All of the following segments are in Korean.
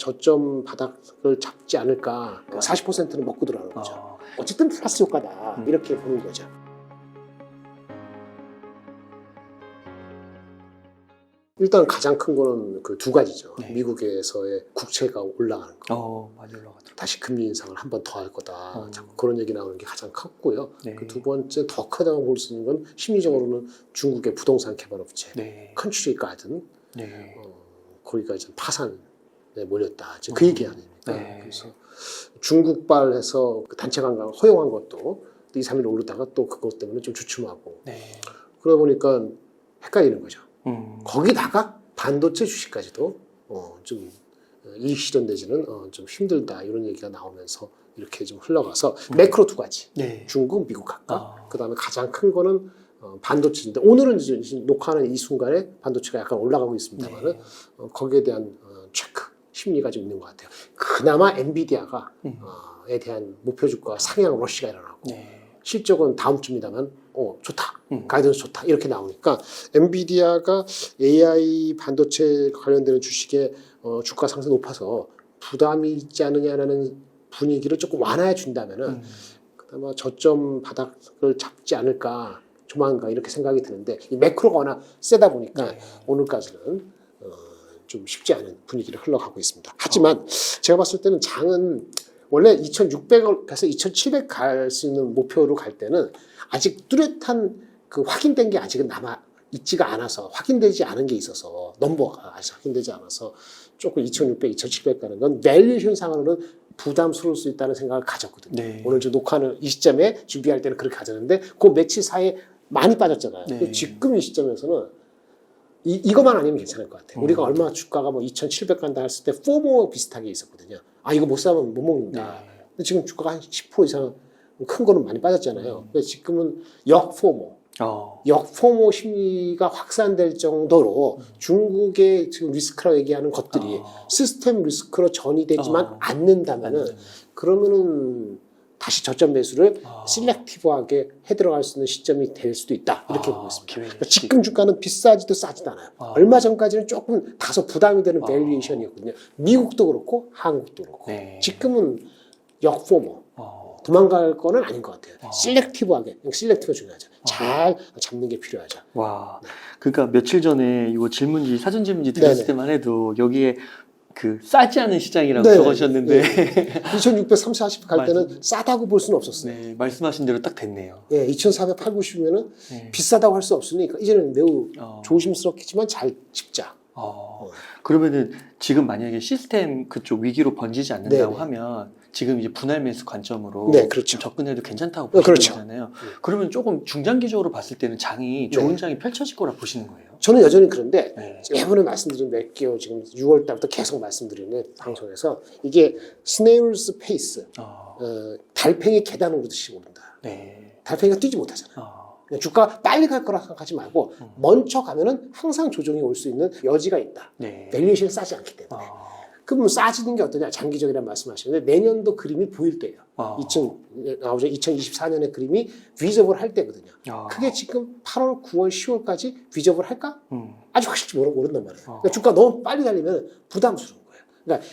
저점 바닥을 잡지 않을까. 40%는 먹고 들어가는 거죠. 어쨌든 플러스 효과다. 이렇게 보는 거죠. 일단 가장 큰 거는 그 두 가지죠. 네. 미국에서의 국채가 올라가는 거. 많이 올라가더라고요. 다시 금리 인상을 한 번 더 할 거다. 자꾸 그런 얘기 나오는 게 가장 컸고요. 네. 그 두 번째 더 크다고 볼 수 있는 건 심리적으로는 중국의 부동산 개발 업체, 네. 컨트리 가든, 네. 거기가 이제 파산에 몰렸다. 이제 그 얘기 아닙니까? 네. 그래서 중국발해서 그 단체 관광 허용한 것도 2, 3일 오르다가 또 그것 때문에 좀 주춤하고. 네. 그러다 보니까 헷갈리는 거죠. 거기다가 거기다가 반도체 주식까지도 좀 이익 실현되지는 좀 힘들다 이런 얘기가 나오면서 이렇게 좀 흘러가서 매크로 두 가지. 네. 중국, 미국 각각. 그다음에 가장 큰 거는 반도체인데 오늘은 이제 녹화하는 이 순간에 반도체가 약간 올라가고 있습니다만은 네. 거기에 대한 체크 심리가 좀 있는 것 같아요. 그나마 엔비디아가 에 대한 목표 주가 상향 러시가 일어나고 네. 실적은 다음 주입니다만 좋다. 가이던스 좋다. 이렇게 나오니까 엔비디아가 AI 반도체 관련되는 주식의 주가 상승 높아서 부담이 있지 않느냐라는 분위기를 조금 완화해 준다면은 그나마 저점 바닥을 잡지 않을까 조만간 이렇게 생각이 드는데 이 매크로가 워낙 세다 보니까 네. 오늘까지는 좀 쉽지 않은 분위기를 흘러가고 있습니다. 하지만 제가 봤을 때는 장은 원래 2,600에서 2,700 갈 수 있는 목표로 갈 때는 아직 뚜렷한 그 확인된 게 아직은 남아 있지가 않아서 확인되지 않은 게 있어서 넘버가 아직 확인되지 않아서 조금 2,600, 2,700 가는 건 밸류에이션 상으로는 부담스러울 수 있다는 생각을 가졌거든요. 네. 오늘 저 녹화하는 이 시점에 준비할 때는 그렇게 가졌는데 그 며칠 사이에 많이 빠졌잖아요. 네. 지금 이 시점에서는 이것만 아니면 괜찮을 것 같아요. 우리가 얼마 주가가 뭐 2,700 간다 했을 때 포모 비슷하게 있었거든요. 이거 못 사면 못 먹는다. 네. 근데 지금 주가가 한 10% 이상 큰 거는 많이 빠졌잖아요. 근데 지금은 역포모 심리가 확산될 정도로 중국의 지금 리스크라고 얘기하는 것들이 시스템 리스크로 전이되지만 않는다면은 그러면은 다시 저점 매수를 실렉티브하게 해 들어갈 수 있는 시점이 될 수도 있다. 이렇게 보고 있습니다. 그러니까 지금 주가는 비싸지도 싸지도 않아요. 얼마 전까지는 조금 다소 부담이 되는 밸류에이션이었거든요. 미국도 그렇고 한국도 그렇고. 네. 지금은 역포모. 도망갈 거는 아닌 것 같아요. 실렉티브하게. 실렉티브가 중요하죠. 잘 잡는 게 필요하죠. 와, 그러니까 며칠 전에 이거 질문지 사전 질문지 드렸을 네네. 때만 해도 여기에 그 싸지 않은 시장이라고 네. 적으셨는데 2,630, 40 갈 때는 맞아요. 싸다고 볼 수는 없었어요. 네, 말씀하신 대로 딱 됐네요. 2,480이면은 네. 비싸다고 할 수 없으니까 이제는 매우 어. 조심스럽겠지만 잘 짚자. 그러면은 지금 만약에 시스템 그쪽 위기로 번지지 않는다고 네네. 하면 지금 이제 분할 매수 관점으로 네, 그렇죠. 접근해도 괜찮다고 보시는 그렇죠. 거잖아요. 그러면 조금 중장기적으로 봤을 때는 장이 좋은 장이 펼쳐질 거라 보시는 거예요. 저는 여전히 그런데 네. 매번에 말씀드린 몇 개월 지금 6월 달부터 계속 말씀드리는 방송에서 이게 스네일스 페이스 달팽이 계단 오르듯이 오른다. 네. 달팽이가 뛰지 못하잖아요. 주가가 빨리 갈 거라 생각하지 말고 먼저 가면은 항상 조정이 올 수 있는 여지가 있다. 네. 밸류에이션이 싸지 않기 때문에. 그럼 싸지는 게 어떠냐? 장기적이라는 말씀하시는데 내년도 그림이 보일 때예요. 2024년의 그림이 비저블 할 때거든요. 그게 지금 8월, 9월, 10월까지 비저블 할까? 아직 확실히 모른단 말이에요. 그러니까 주가 너무 빨리 달리면 부담스러운 거예요. 그러니까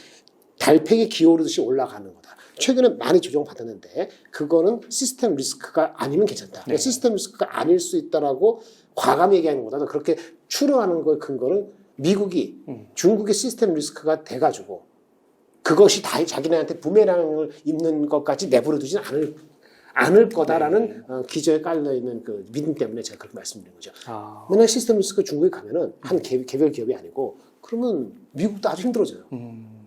달팽이 기어오르듯이 올라가는 거다. 최근에 많이 조정받았는데 그거는 시스템 리스크가 아니면 괜찮다. 그러니까 시스템 리스크가 아닐 수 있다라고 과감히 얘기하는 것보다도 그렇게 추론하는 거의 근거는 미국이 중국의 시스템 리스크가 돼가지고 그것이 다 자기네한테 부메랑을 입는 것까지 내버려 두지는 않을 거다라는 기저에 깔려있는 그 믿음 때문에 제가 그렇게 말씀드린 거죠. 맨날 시스템 리스크 중국에 가면은 한 개별 기업이 아니고 그러면 미국도 아주 힘들어져요.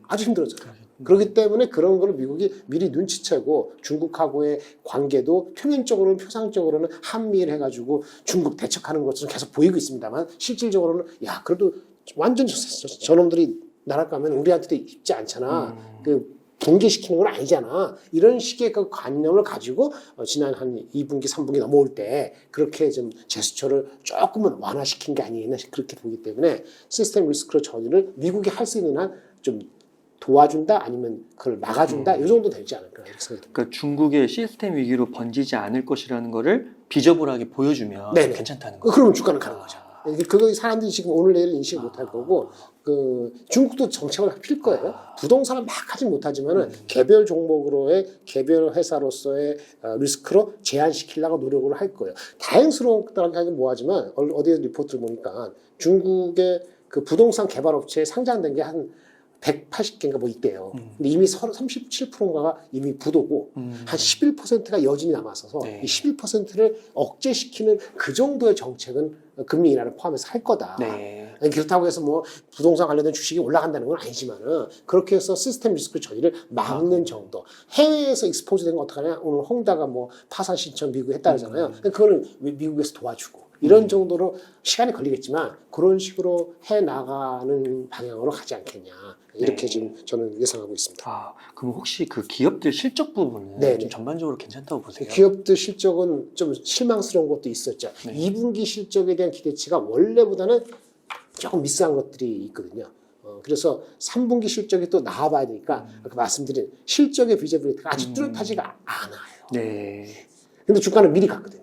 아주 힘들어져요. 그렇기 때문에 그런 걸 미국이 미리 눈치채고 중국하고의 관계도 표면적으로는 표상적으로는 한미일 해가지고 중국 대척하는 것처럼 계속 보이고 있습니다만 실질적으로는 그래도 완전 저놈들이 나라 가면 우리한테도 입지 않잖아. 그 붕괴시키는 건 아니잖아. 이런 식의 그 관념을 가지고 지난 한 2분기, 3분기 넘어올 때 그렇게 좀 제스처를 조금은 완화시킨 게 아니겠나 그렇게 보기 때문에 시스템 리스크로 전이를 미국이 할 수 있는 한 좀 도와준다 아니면 그걸 막아준다 이 정도 되지 않을까 이렇게 생각합니다. 그러니까 중국의 시스템 위기로 번지지 않을 것이라는 거를 비저블하게 보여주면 괜찮다는 거죠. 그러면 주가는 가는 거죠. 그거 사람들이 지금 오늘 내일 인식 못할 거고 그 중국도 정책을 필 거예요. 부동산은 막 하진 못하지만은 개별 종목으로의 개별 회사로서의 리스크로 제한시키려고 노력을 할 거예요. 다행스러운 하긴 뭐하지만 어디에 리포트를 보니까 중국의 그 부동산 개발 업체에 상장된 게 한 180개인가 뭐 있대요. 근데 이미 37%가 이미 부도고 한 11%가 여진이 남았어서 네. 이 11%를 억제시키는 그 정도의 정책은 금리 인하를 포함해서 할 거다. 네. 그렇다고 해서 뭐 부동산 관련된 주식이 올라간다는 건 아니지만은 그렇게 해서 시스템 리스크 처리를 막는 정도. 해외에서 익스포즈 된 거 어떡하냐? 오늘 홍다가 뭐 파산 신청 미국에 했다 그러잖아요. 그거는 미국에서 도와주고. 이런 정도로 시간이 걸리겠지만 그런 식으로 해 나가는 방향으로 가지 않겠냐. 이렇게 네. 지금 저는 예상하고 있습니다. 아, 그럼 혹시 그 기업들 실적 부분은 네네. 좀 전반적으로 괜찮다고 보세요? 기업들 실적은 좀 실망스러운 것도 있었죠. 네. 2분기 실적에 대한 기대치가 원래보다는 조금 미스한 것들이 있거든요. 그래서 3분기 실적이 또 나와봐야 되니까 아까 말씀드린 실적의 비저빌리티가 아직 뚜렷하지가 않아요. 네. 근데 주가는 미리 갔거든요.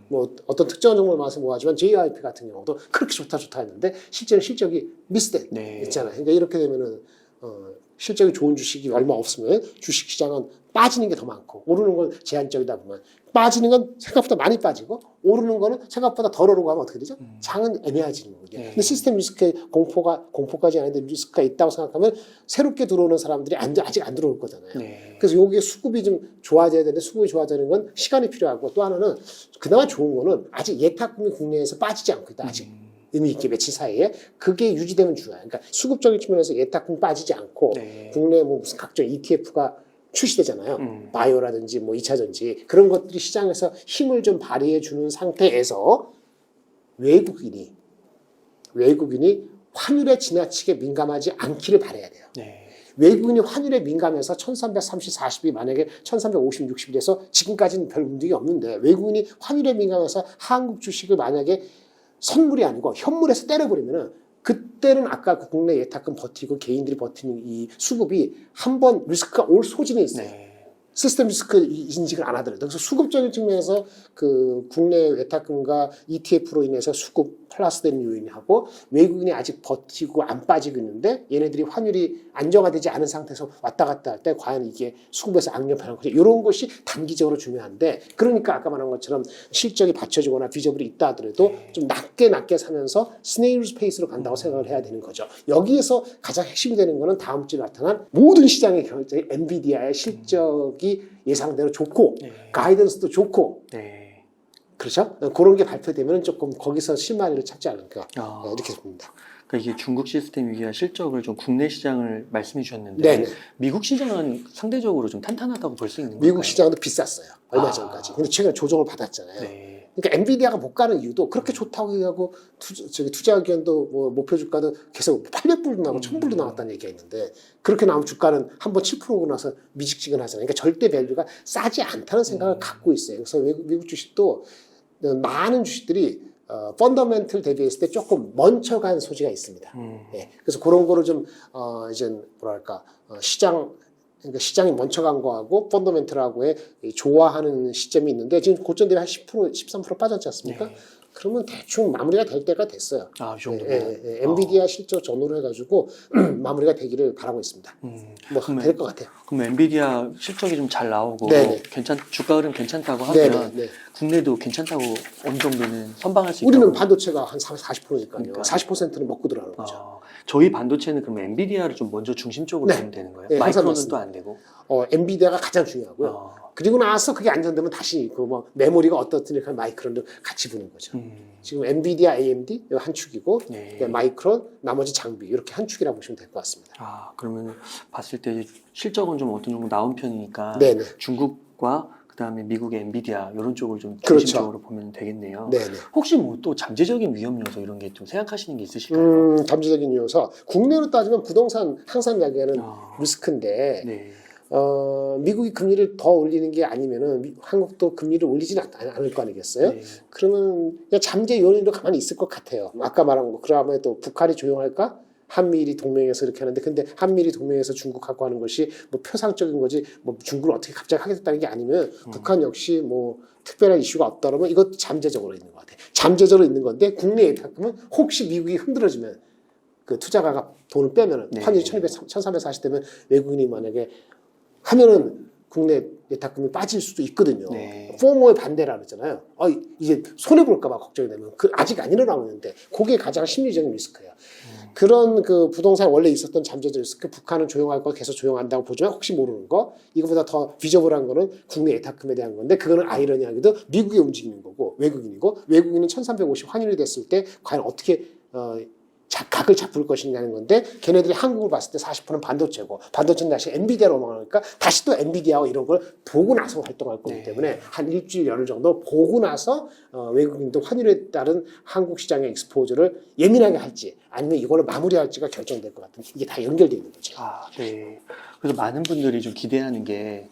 뭐 어떤 특정한 종목을 봐서 뭐하지만 JYP 같은 경우도 그렇게 좋다 했는데 실제는 실적이 미스된 네. 있잖아요. 그러니까 이렇게 되면은 실적이 좋은 주식이 얼마 없으면 주식 시장은 빠지는 게 더 많고 오르는 건 제한적이다 보면 빠지는 건 생각보다 많이 빠지고 오르는 거는 생각보다 덜 오르고 하면 어떻게 되죠? 장은 애매해지는 거거든요. 네. 근데 시스템 리스크에 공포까지 아닌데 리스크가 있다고 생각하면 새롭게 들어오는 사람들이 아직 안 들어올 거잖아요. 네. 그래서 여기에 수급이 좀 좋아져야 되는데 수급이 좋아지는 건 시간이 필요하고 또 하나는 그나마 좋은 거는 아직 예탁금이 국내에서 빠지지 않고 있다. 아직. 의미 있게 며칠 사이에 그게 유지되면 좋아요. 그러니까 수급적인 측면에서 예탁금 빠지지 않고 네. 국내 뭐 무슨 각종 ETF가 출시되잖아요. 바이오라든지 뭐 2차전지 그런 것들이 시장에서 힘을 좀 발휘해 주는 상태에서 외국인이 환율에 지나치게 민감하지 않기를 바라야 돼요. 네. 외국인이 환율에 민감해서 1330, 40이 만약에 1350, 60이 돼서 지금까지는 별 문제가 없는데 외국인이 환율에 민감해서 한국 주식을 만약에 선물이 아니고 현물에서 때려버리면은 그때는 아까 그 국내 예탁금 버티고 개인들이 버티는 이 수급이 한번 리스크가 올 소진이 있어요. 네. 시스템 리스크 인식을 안 하더라도. 그래서 수급적인 측면에서 그 국내 예탁금과 ETF로 인해서 수급 플러스되는 요인하고 외국인이 아직 버티고 안 빠지고 있는데 얘네들이 환율이 안정화되지 않은 상태에서 왔다 갔다 할 때 과연 이게 수급에서 악령 변한 거죠. 이런 것이 단기적으로 중요한데 그러니까 아까 말한 것처럼 실적이 받쳐지거나 비저블이 있다 하더라도 좀 낮게 사면서 스네일 스페이스로 간다고 생각을 해야 되는 거죠. 여기에서 가장 핵심이 되는 거는 다음 주에 나타난 모든 시장의 결정이 엔비디아의 실적이 예상대로 좋고 가이던스도 좋고 네. 그렇죠? 그런 게 발표되면 조금 거기서 실마리를 찾지 않을까 이렇게 봅니다. 그러니까 이게 중국 시스템 위기와 실적을 좀 국내 시장을 말씀해 주셨는데 네네. 미국 시장은 상대적으로 좀 탄탄하다고 볼 수 있는 건가요? 미국 시장도 비쌌어요. 얼마 전까지. 근데 최근에 조정을 받았잖아요. 네. 그러니까 엔비디아가 못 가는 이유도 그렇게 좋다고 얘기하고 투자 의견도 뭐 목표 주가도 계속 800불도 나오고 1000불도 나왔다는 얘기가 있는데 그렇게 나오면 주가는 한번 7% 오고 나서 미직지근하잖아요. 그러니까 절대 밸류가 싸지 않다는 생각을 갖고 있어요. 그래서 미국 주식도 많은 주식들이 펀더멘털 대비했을 때 조금 멈춰간 소지가 있습니다. 예, 그래서 그런 거를 좀 이제 뭐랄까 그러니까 시장이 멈춰간 거하고 펀더멘털하고의 좋아하는 시점이 있는데 지금 고점 대비 한 10%, 13% 빠졌지 않습니까? 네. 그러면 대충 마무리가 될 때가 됐어요. 이 정도. 엔비디아 실적 전후로 해가지고 마무리가 되기를 바라고 있습니다. 뭐 될 것 같아요. 그럼 엔비디아 실적이 좀 잘 나오고 네네. 주가 흐름 괜찮다고 하면 네네. 국내도 괜찮다고 어느 정도는 선방할 수 있다고. 우리는 반도체가 한 40%니까요. 그러니까. 40%는 먹고 들어가는 거죠. 저희 반도체는 그럼 엔비디아를 좀 먼저 중심적으로 네. 보면 되는 거예요? 네, 항상 마이크론은 맞습니다. 또 안 되고. 엔비디아가 가장 중요하고요. 그리고 나서 그게 안정되면 다시 그 뭐 메모리가 어떻든 마이크론도 같이 보는 거죠. 지금 엔비디아, AMD 한 축이고 네. 마이크론, 나머지 장비 이렇게 한 축이라고 보시면 될 것 같습니다. 그러면 봤을 때 실적은 좀 어떤 정도 나온 편이니까 네네. 중국과 그다음에 미국의 엔비디아 이런 쪽을 좀 그렇죠. 중심적으로 보면 되겠네요. 네네. 혹시 뭐 또 잠재적인 위험 요소 이런 게 좀 생각하시는 게 있으실까요? 잠재적인 요소. 국내로 따지면 부동산 항상 이야기하는 리스크인데 네. 미국이 금리를 더 올리는 게 아니면은 한국도 금리를 올리지는 않을 거 아니겠어요? 네. 그러면 그냥 잠재 요인으로 가만히 있을 것 같아요. 아까 말한 거 그러면 또 북한이 조용할까? 한미일이 동맹에서 이렇게 하는데 근데 한미일이 동맹에서 중국하고 하는 것이 뭐 표상적인 거지 뭐 중국을 어떻게 갑자기 하게 됐다는 게 아니면 북한 역시 뭐 특별한 이슈가 없다 그러면 이것도 잠재적으로 있는 것 같아요. 잠재적으로 있는 건데 국내 예탁금은 혹시 미국이 흔들어지면 그 투자가가 돈을 빼면은 네. 환율이 1340 되면 외국인이 만약에 하면은 국내 예탁금이 빠질 수도 있거든요. 네. 포모의 반대라 그러잖아요. 이제 손해볼까봐 걱정이 되면 아직 안 일어나고 있는데 그게 가장 심리적인 리스크예요. 그런 그 부동산 원래 있었던 잠재적 리스크 북한은 조용할 거 계속 조용한다고 보지만 혹시 모르는 거 이거보다 더 비저블한 거는 국내 예탁금에 대한 건데 그거는 아이러니하게도 미국이 움직이는 거고 외국인은 1350 환율이 됐을 때 과연 어떻게 각을 잡을 것이냐는 건데 걔네들이 한국을 봤을 때 40%는 반도체고 반도체는 다시 엔비디아로 넘어가니까 다시 또 엔비디아와 이런 걸 보고 나서 활동할 거기 때문에 한 일주일 열흘 정도 보고 나서 외국인도 환율에 따른 한국 시장의 익스포저를 예민하게 할지 아니면 이걸로 마무리할지가 결정될 것 같은 이게 다 연결되어 있는 거죠. 네. 그래서 많은 분들이 좀 기대하는 게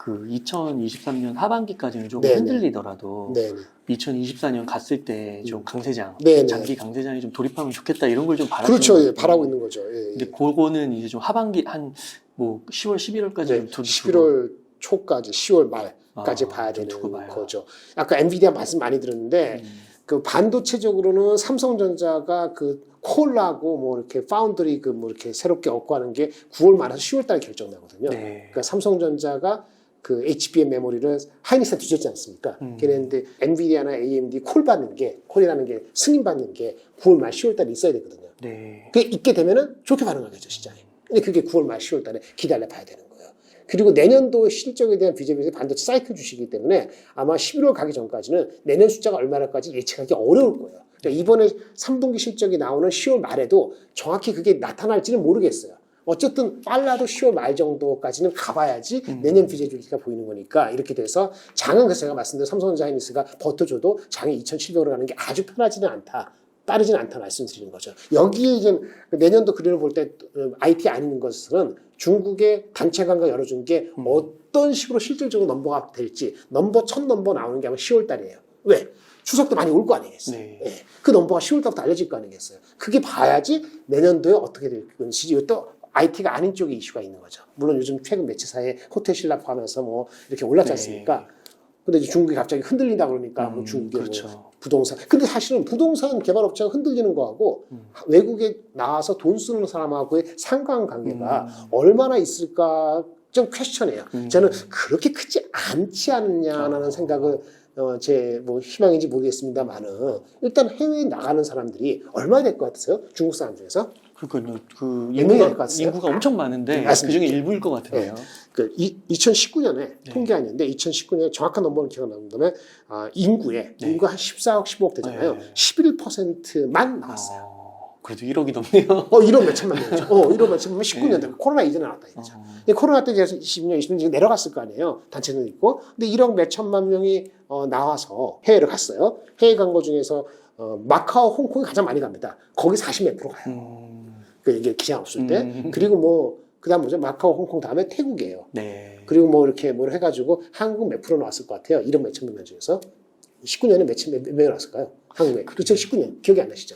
그 2023년 하반기까지는 좀 네네. 흔들리더라도 네. 2024년 갔을 때 좀 강세장, 네네. 장기 강세장이 좀 돌입하면 좋겠다 이런 걸 좀 바라는 그렇죠. 거예요. 예, 바라고 있는 거죠. 예, 근데 그거는 이제 좀 하반기 한 뭐 10월, 11월까지 네, 좀 11월 초까지 10월 말까지 봐야 좀 되는 두고 봐요. 거죠. 아까 엔비디아 말씀 많이 들었는데 그 반도체적으로는 삼성전자가 그 콜하고 뭐 이렇게 파운드리 그 뭐 이렇게 새롭게 얻고 하는 게 9월 말에서 10월 달에 결정나거든요. 네. 그러니까 삼성전자가 그 HBM 메모리를 하이닉스에 뒤졌지 않습니까? 걔네인데 엔비디아나 AMD 콜이라는 게 승인받는 게 9월 말 10월 달에 있어야 되거든요. 네. 그게 있게 되면은 좋게 반응하겠죠, 시장에. 근데 그게 9월 말 10월 달에 기다려 봐야 되는 거예요. 그리고 내년도 실적에 대한 비전이 반도체 사이클 주시기 때문에 아마 11월 가기 전까지는 내년 숫자가 얼마나까지 예측하기 어려울 거예요. 그러니까 이번에 3분기 실적이 나오는 10월 말에도 정확히 그게 나타날지는 모르겠어요. 어쨌든 빨라도 10월 말 정도까지는 가봐야지 내년 비제 주기가 보이는 거니까 이렇게 돼서 장은 그래서 제가 말씀드린 삼성전자 하이닉스가 버텨줘도 장이 2,700으로 가는 게 아주 편하지는 않다. 빠르지는 않다 말씀드리는 거죠. 여기에 이제 내년도 그림을 볼 때 IT 아닌 것은 중국의 단체 관광 열어준 게 어떤 식으로 실질적으로 넘버가 될지 첫 넘버 나오는 게 아마 10월 달이에요. 왜? 추석도 많이 올 거 아니겠어요. 네. 예. 그 넘버가 10월 달부터 알려질 거 아니겠어요. 그게 봐야지 내년도에 어떻게 될 건지 또 IT가 아닌 쪽에 이슈가 있는 거죠. 물론 요즘 최근 매체 사이에 호텔 신라 포함해서 뭐 이렇게 올랐지 않습니까? 근데 이제 중국이 갑자기 흔들린다 그러니까 뭐 중국의 그렇죠. 뭐 부동산. 근데 사실은 부동산 개발업체가 흔들리는 거하고 외국에 나와서 돈 쓰는 사람하고의 상관관계가 얼마나 있을까 좀 퀘스천해요. 저는 그렇게 크지 않지 않느냐라는 생각을 제 뭐 희망인지 모르겠습니다만은 일단 해외에 나가는 사람들이 얼마 될 것 같으세요? 중국 사람 중에서? 그러니까요. 그 몇 명이 될것 같으세요? 인구가 엄청 많은데 네, 맞습니다. 그중에 일부일 것 같은데요. 2019년에 통계아닌데 2019년에 정확한 넘버는 기억나는다면 인구가 한 14억, 15억 되잖아요. 네. 11%만 나왔어요. 그래도 1억이 넘네요. 1억 몇천만 명이죠. 1억 몇천만 명 19년 되 코로나 이전에 나왔다 이거죠. 근데 코로나 때 이제 20년, 20년 내려갔을 거 아니에요. 단체는 있고. 근데 1억 몇천만 명이 나와서 해외를 갔어요. 해외 간 거 중에서 마카오, 홍콩이 가장 많이 갑니다. 거기 40 몇 프로 가요. 그 이게 기장 없을 때. 그리고 뭐 그다음 뭐죠? 마카오, 홍콩 다음에 태국이에요. 네. 그리고 뭐 이렇게 뭘 해가지고 한국 몇 프로 나왔을 것 같아요. 1억 몇천만 명 중에서 19년에 몇 명이 나왔을까요? 한국에. 2019년 기억이 안 나시죠?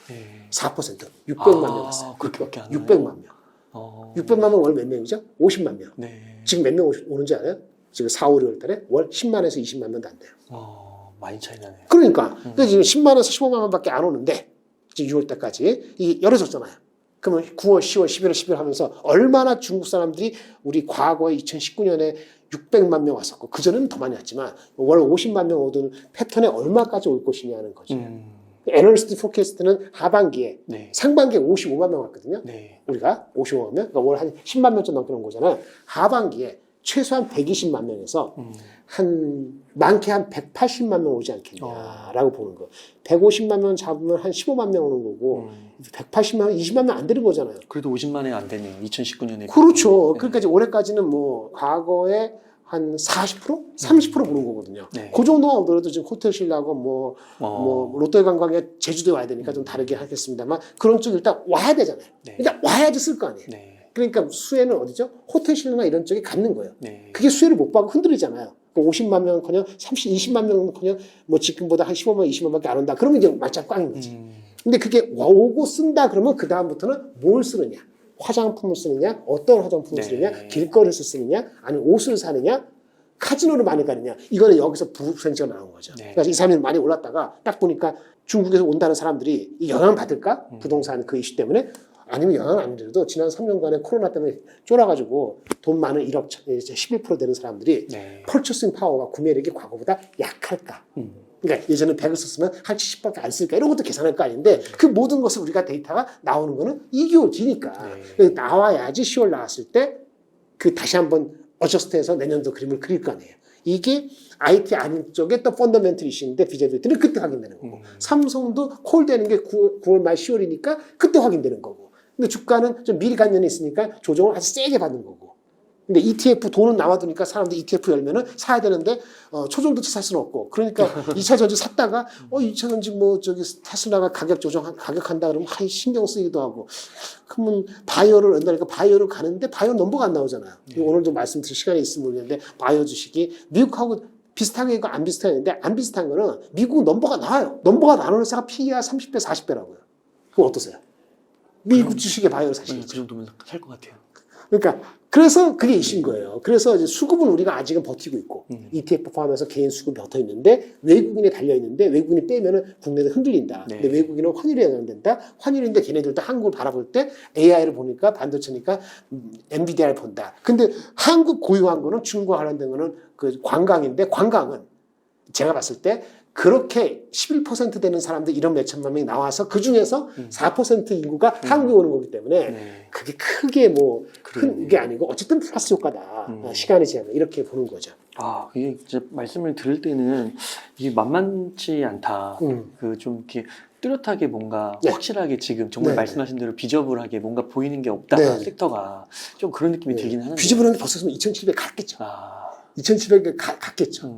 4% 600만 명 왔어요. 그렇게밖에 안 600만 명. 600만 명 월 몇 명이죠? 50만 명. 네. 지금 몇 명 오는지 알아요? 지금 4, 5, 6월 달에 월 10만에서 20만 명도 안 돼요. 많이 차이 나네요. 그러니까 지금 10만에서 15만 명밖에 안 오는데 지금 6월 달까지 이게 열어졌잖아요. 그러면 9월, 10월, 11월, 12월 하면서 얼마나 중국 사람들이 우리 과거에 2019년에 600만 명 왔었고 그전에는 더 많이 왔지만 월 50만 명 오던 패턴에 얼마까지 올 것이냐는 거죠. 애널리스트 포캐스트는 하반기에 상반기에 55만 명 왔거든요. 우리가 55만 명, 그러니까 월 한 10만 명쯤 넘게 온 거잖아요. 하반기에 최소한 120만 명에서 한 많게 한 180만 명 오지 않겠냐라고 보는 거. 150만 명 잡으면 한 15만 명 오는 거고 180만 명, 20만 명 안 되는 거잖아요. 그래도 50만에 안 되네요. 2019년에. 그렇죠. 그러니까 이제 올해까지는 뭐 과거에 한 40%? 30% 보는 거거든요. 그 정도만 오더라도 지금 호텔 신라고 뭐 롯데 관광에 제주도에 와야 되니까 좀 다르게 하겠습니다만 그런 쪽 일단 와야 되잖아요. 일단 와야지 쓸 거 아니에요. 그러니까 수혜는 어디죠? 호텔 신라나 이런 쪽에 갖는 거예요. 그게 수혜를 못 받고 흔들리잖아요. 50만 명은커녕 20만 명은커녕 뭐 지금보다 한 15만, 20만밖에 안 온다. 그러면 이제 말짱 꽝인 거지. 근데 그게 오고 쓴다 그러면 그 다음부터는 뭘 쓰느냐, 화장품을 쓰느냐, 어떤 화장품을 쓰느냐, 길거리에서 쓰느냐, 아니면 옷을 사느냐, 카지노를 많이 가느냐, 이거는 여기서 부생지가 나온 거죠. 그러니까 이 사람이 많이 올랐다가 딱 보니까 중국에서 온다는 사람들이 이 영향을 받을까? 부동산 그 이슈 때문에. 아니면 영향을 안 들어도 지난 3년간에 코로나 때문에 쫄아가지고 돈 많은 1억 11% 되는 사람들이 펄처싱 파워가 구매력이 과거보다 약할까? 그러니까 예전에 100을 썼으면 한 70밖에 안 쓸까? 이런 것도 계산할 거 아닌데 그 모든 것을 우리가 데이터가 나오는 거는 2개월 뒤니까 나와야지 10월 나왔을 때 그 다시 한번 어저스트해서 내년도 그림을 그릴 거 아니에요. 이게 IT 아닌 쪽에 또 펀더멘털 이슈인데 비저빌리티는 그때 확인되는 거고 삼성도 콜되는 게 9월 말 10월이니까 그때 확인되는 거고 근데 주가는 좀 미리 관련이 있으니까 조정을 아주 세게 받는 거고 근데 ETF 돈은 나와두니까 사람들이 ETF 열면은 사야 되는데 초종부터 살 수는 없고 그러니까 2차 전지 샀다가 2차 전지 뭐 저기 테슬라가 가격한다 그러면 신경 쓰기도 하고 그러면 바이오를 온다니까 바이오를 가는데 바이오 넘버가 안 나오잖아요. 오늘도 말씀드릴 시간이 있으면 모르겠는데 바이오 주식이 미국하고 비슷하게 있고 안 비슷한데 안 비슷한 거는 미국 넘버가 나와요. 넘버가 나오는 회사가 PE가 30배 40배라고요. 그럼 어떠세요? 미국 주식의 바이오를 사시겠죠. 그 정도면 살 것 같아요. 그러니까 그래서 그게 이슈인 거예요. 그래서 이제 수급은 우리가 아직은 버티고 있고 ETF 포함해서 개인 수급이 붙어 있는데 외국인이 달려 있는데 외국인이 빼면은 국내도 흔들린다. 근데 외국인은 환율에 영향된다. 환율인데 걔네들도 한국을 바라볼 때 AI를 보니까 반도체니까 엔비디아를 본다. 근데 한국 고유한 거는 중국과 관련된 거는 그 관광인데 관광은 제가 봤을 때 그렇게 11% 되는 사람들 이런 몇천만 명이 나와서 그 중에서 4% 인구가 한국에 오는 거기 때문에 그게 크게 뭐 큰 게 아니고 어쨌든 플러스 효과다. 시간이 지나면 이렇게 보는 거죠. 아, 이게 진짜 말씀을 들을 때는 이게 만만치 않다. 그 좀 이렇게 뚜렷하게 뭔가 확실하게 지금 정말 말씀하신 대로 비저블하게 뭔가 보이는 게 없다. 섹터가 좀 그런 느낌이 들긴 하는데. 비저블한 게 벌써 2,700 갔겠죠. 2,700에 갔겠죠.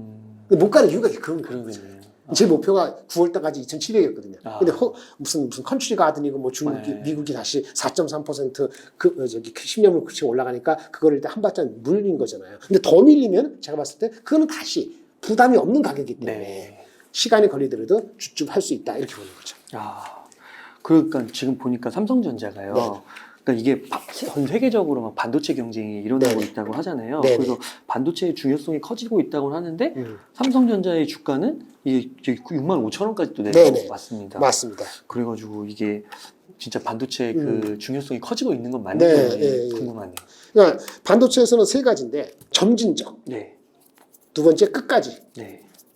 근데 못 가는 이유가 그런 거예요. 제 목표가 9월달까지 2,700이었거든요. 근데 무슨 컨트리 가든이고 뭐 중국이 미국이 다시 4.3% 그 저기 10년물 그치 올라가니까 그거를 일단 한 바탕 물린 거잖아요. 근데 더 밀리면 제가 봤을 때 그거는 다시 부담이 없는 가격이기 때문에 시간이 걸리더라도 주춤할 수 있다 이렇게 보는 거죠. 그러니까 지금 보니까 삼성전자가요. 그러니까 이게 전 세계적으로 막 반도체 경쟁이 일어나고 있다고 하잖아요. 그래서 반도체의 중요성이 커지고 있다고 하는데 삼성전자의 주가는 이게 65,000원까지 또 내려왔습니다. 맞습니다. 그래가지고 이게 진짜 반도체 그 중요성이 커지고 있는 건 맞는 건지 궁금하네요. 그러니까 반도체에서는 세 가지인데 점진적, 두 번째 끝까지,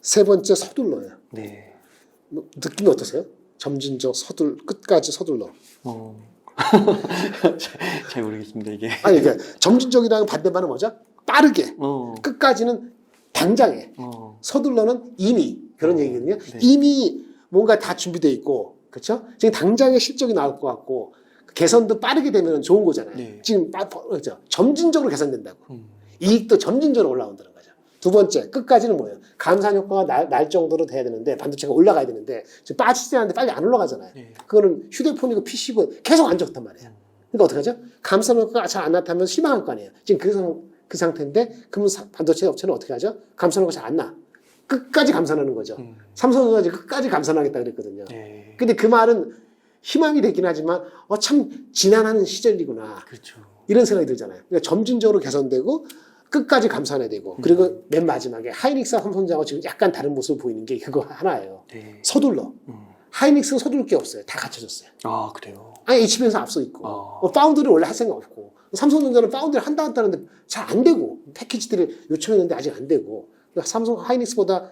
세 번째 서둘러요. 느낌이 어떠세요? 점진적, 끝까지 서둘러. 잘 모르겠습니다 이게. 아니 그러니까 점진적이라는 반대말은 뭐죠? 빠르게. 끝까지는 당장에. 서둘러는 이미 그런 얘기거든요. 이미 뭔가 다 준비되어 있고, 그렇죠? 지금 당장에 실적이 나올 것 같고 개선도 빠르게 되면 좋은 거잖아요. 지금 그렇죠? 점진적으로 개선된다고. 이익도 점진적으로 올라온다는 거죠. 두 번째 끝까지는 뭐예요? 감산 효과가 날 정도로 돼야 되는데 반도체가 올라가야 되는데 지금 빠지지 않는데 빨리 안 올라가잖아요. 그거는 휴대폰이고 PC고 계속 안 좋단 말이에요. 그러니까 어떻게 하죠? 감산 효과가 잘 안 나타나면 실망할 거 아니에요. 지금 그 상태인데 그러면 반도체 업체는 어떻게 하죠? 감산 효과가 잘 안 나. 끝까지 감산하는 거죠. 삼성전자 끝까지 감산하겠다 그랬거든요. 근데 그 말은 희망이 되긴 하지만 참 지난한 시절이구나. 그렇죠. 이런 생각이 들잖아요. 그러니까 점진적으로 개선되고 끝까지 감산해야 되고 그리고 맨 마지막에 하이닉스와 삼성전자하고 지금 약간 다른 모습을 보이는 게 그거 하나예요. 서둘러. 하이닉스는 서둘러 게 없어요. 다 갖춰졌어요. 그래요? 아니 HBM에서 앞서 있고 파운드리 원래 할 생각 없고 삼성전자는 파운드리 한다는데 잘 안 되고 패키지들이 요청했는데 아직 안 되고 그러니까 삼성 하이닉스보다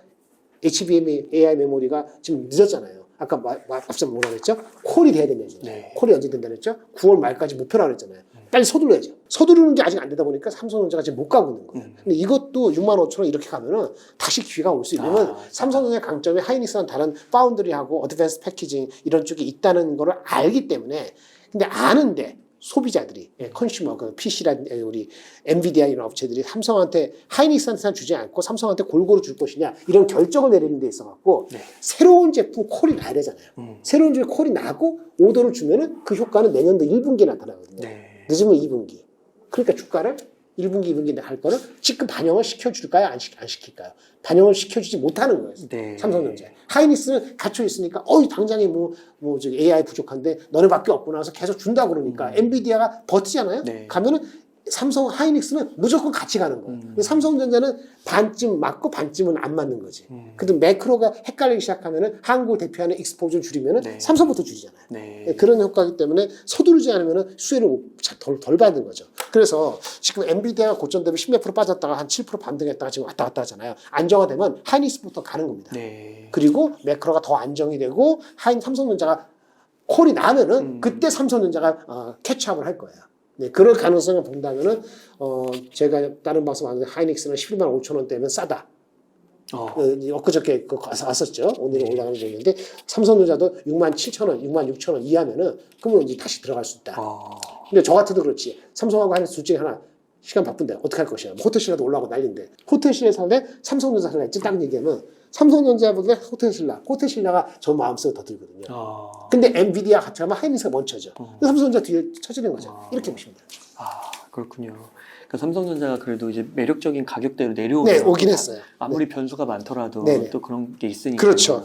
HBM AI 메모리가 지금 늦었잖아요. 아까 앞서 뭐라 그랬죠? 콜이 돼야 된다죠. 콜이 언제 된다 그랬죠? 9월 말까지 목표라 그랬잖아요. 빨리 서둘러야죠. 서두르는 게 아직 안 되다 보니까 삼성전자가 지금 못 가고 있는 거예요. 근데 이것도 65,000원 이렇게 가면은 다시 기회가 올 수 있으면 삼성전자의 강점이 하이닉스랑 다른 파운드리하고 어드밴스 패키징 이런 쪽이 있다는 거를 알기 때문에 근데 아는데 소비자들이 컨슈머 그 PC란 우리 엔비디아 이런 업체들이 삼성한테 하이닉스한테만 주지 않고 삼성한테 골고루 줄 것이냐 이런 결정을 내리는 데 있어 갖고 새로운 제품 콜이 나야 되잖아요. 새로운 제품 콜이 나고 오더를 주면은 그 효과는 내년도 1분기에 나타나거든요. 늦으면 2분기. 그러니까 주가를 1분기, 2분기 할 거를 지금 반영을 시켜줄까요? 안 시킬까요? 반영을 시켜주지 못하는 거예요. 네. 삼성전자. 하이닉스는 갇혀 있으니까 당장에 저기 AI 부족한데 너네밖에 없구나 해서 계속 준다 그러니까 엔비디아가 버티잖아요. 네. 가면은 삼성 하이닉스는 무조건 같이 가는 거예요. 근데 삼성전자는 반쯤 맞고 반쯤은 안 맞는 거지. 근데 매크로가 헷갈리기 시작하면은 한국을 대표하는 익스포즈를 줄이면은 네. 삼성부터 줄이잖아요. 네. 그런 효과이기 때문에 서두르지 않으면은 수혜를 덜 받는 거죠. 그래서 지금 엔비디아가 고점 대비 10몇 프로 빠졌다가 한 7% 반등했다가 지금 왔다 갔다 하잖아요. 안정화되면 하이닉스부터 가는 겁니다. 네. 그리고 매크로가 더 안정이 되고 삼성전자가 콜이 나면은 그때 삼성전자가 캐치업을 할 거예요. 네, 그럴 가능성을 본다면은 제가 다른 방송 하는데 하이닉스는 11만 5천 원대면 싸다. 엊그저께 왔었죠. 오늘은 올라가는 중인데 삼성전자도 6만 7천 원, 6만 6천 원 이하면은 그러면 이제 다시 들어갈 수 있다. 근데 저 같아도 그렇지. 삼성하고 하이닉스 둘 중에 하나 시간 바쁜데 어떻게 할 것이야. 호텔신라도 올라가고 난리인데 호텔신라 살래? 삼성전자 살래? 딱 얘기하면 삼성전자보다 호텔신라가 저 마음속에 더 들거든요. 근데 엔비디아 같이 하면 하이닉스가 멈춰져. 삼성전자 뒤에 쳐지는 거죠. 이렇게 보시면 돼요. 그렇군요. 그러니까 삼성전자가 그래도 이제 매력적인 가격대로 내려오고 네, 오긴 했어요. 아무리 변수가 많더라도 네네. 또 그런 게 있으니까. 그렇죠.